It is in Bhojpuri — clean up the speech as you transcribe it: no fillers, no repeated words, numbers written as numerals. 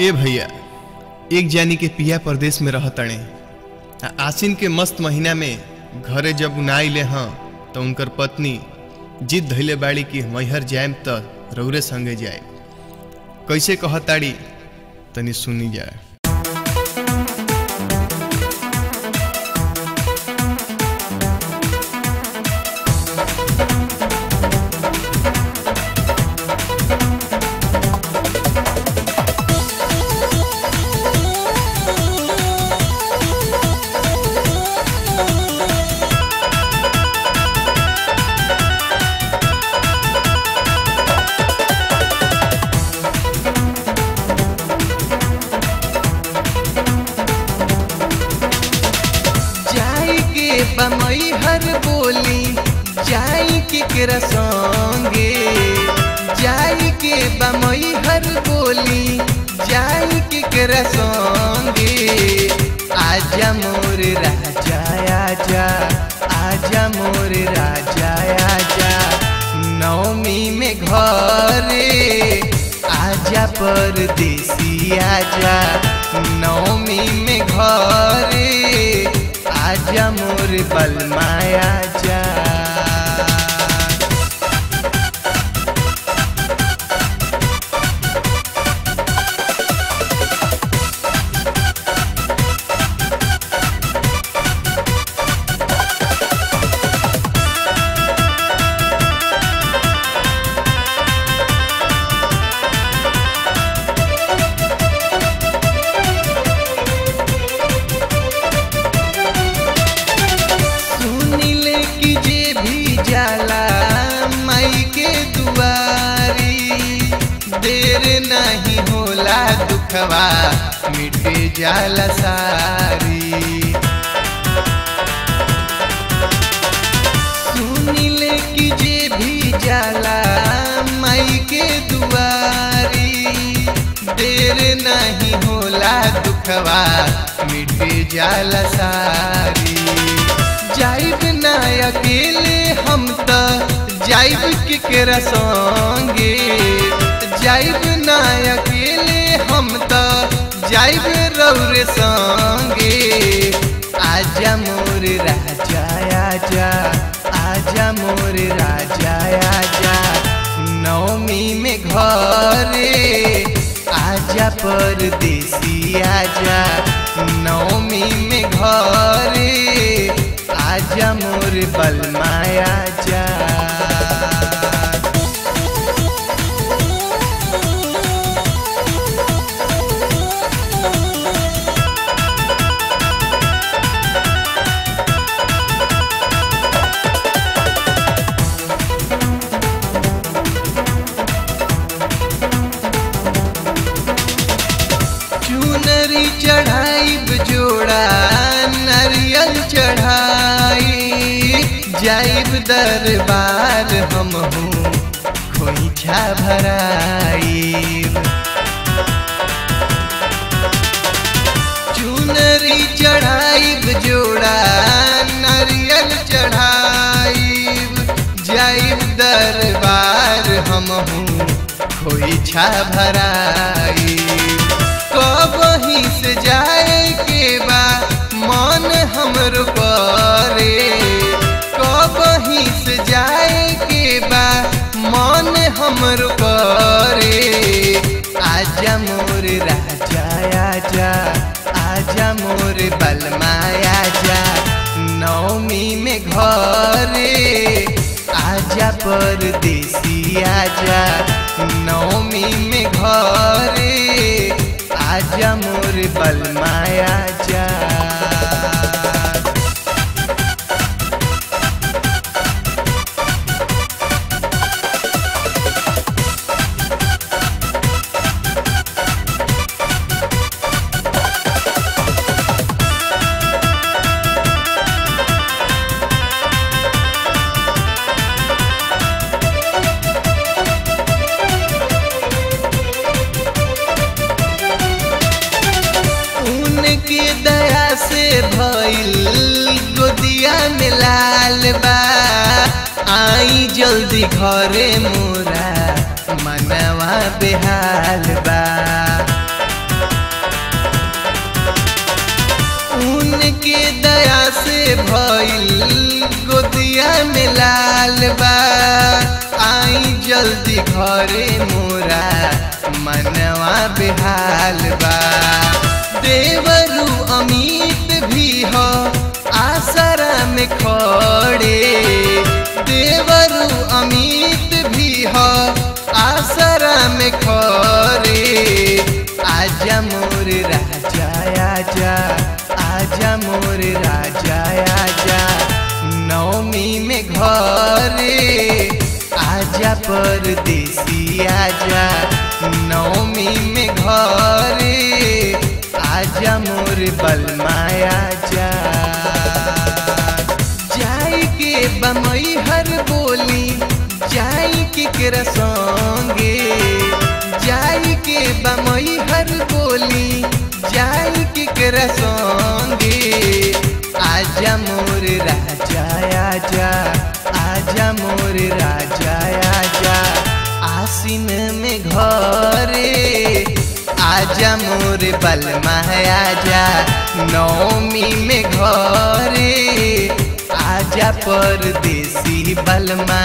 ए भैया, एक जानी के पिया परदेश में रहतणे। आसिन के मस्त महीना में घरे जब उनाइले हाँ तो उनकर पत्नी जिद धैले बाड़ी कि मैहर जाएम त रौरे संगे जाए। कैसे कहताड़ी तनी सुनी जाए। बमई हर बोली जाई केकरा संगे, जाई के बमई हर बोली जाई केकरा संगे। आजा मोर राजा आजा, आजा मोर राजा आजा, नवमी में घरे आजा परदेसी आजा, नवमी में घरे आजा मोर बलमाया जा। देर नहीं होला दुखवा मिटे जाला सारी। सुनिले कि जे भी जाला माई के दुआरी, देर नहीं होला दुखवा मिटे जाला सारी। जाइब ना अकेले हम त जाइब केकरा संगे, जाइब ना अकेले हम त जाइब रौरे संगे। आजा मोर राजा आजा, आजा मोर राजा आजा, नवमी में घरे आजा परदेसी आजा, नवमी में घरे आजा मोर बलमाया जा। चुनरी चढ़ाइब जोड़ा नारियल चढ़ाई, जाइब दरबार हम हूँ खोइछा भराइब। चुनरी चढ़ाइब जोड़ा नारियल चढ़ाइब, जाइब दरबार हम हूँ खोइछा भराइब। कबही से जाए के बा मन हमरो करे, कबही से जाए के बा मन हमरो करे। आजा मोर राजा आजा, आजा मोर बलमाया जा, नवमी में घरे आजा परदेसी आजा, नवमी में घरे आजा मोर बलमाया जा। उनके दया से भइल गोदिया में लाल बा, आई जल्दी घरे मोरा मनवा बेहाल बा। जल्दी घरे मोरा मनवा बेहाल बा। देवरू अमित भी हो आसरा में खड़े, देवरू अमित भी हो आसरा में खड़े। आजा मोर राजा आजा, आजा मोर राजा आजा, नवमी में घरे आजा परदेसी आजा, नवमी में घरे आजा मोर बलमा आजा। जाई के बमई हर बोली जाई केकरा संगे, जाई के बमई हर बोली जाई केकरा संगे। आजा मोर राजा आजा, आजा मोर राजा आजा, आसीन में घरे आजा मोर बलमा आजा, नवमी में घरे आजा परदेसी बलमा।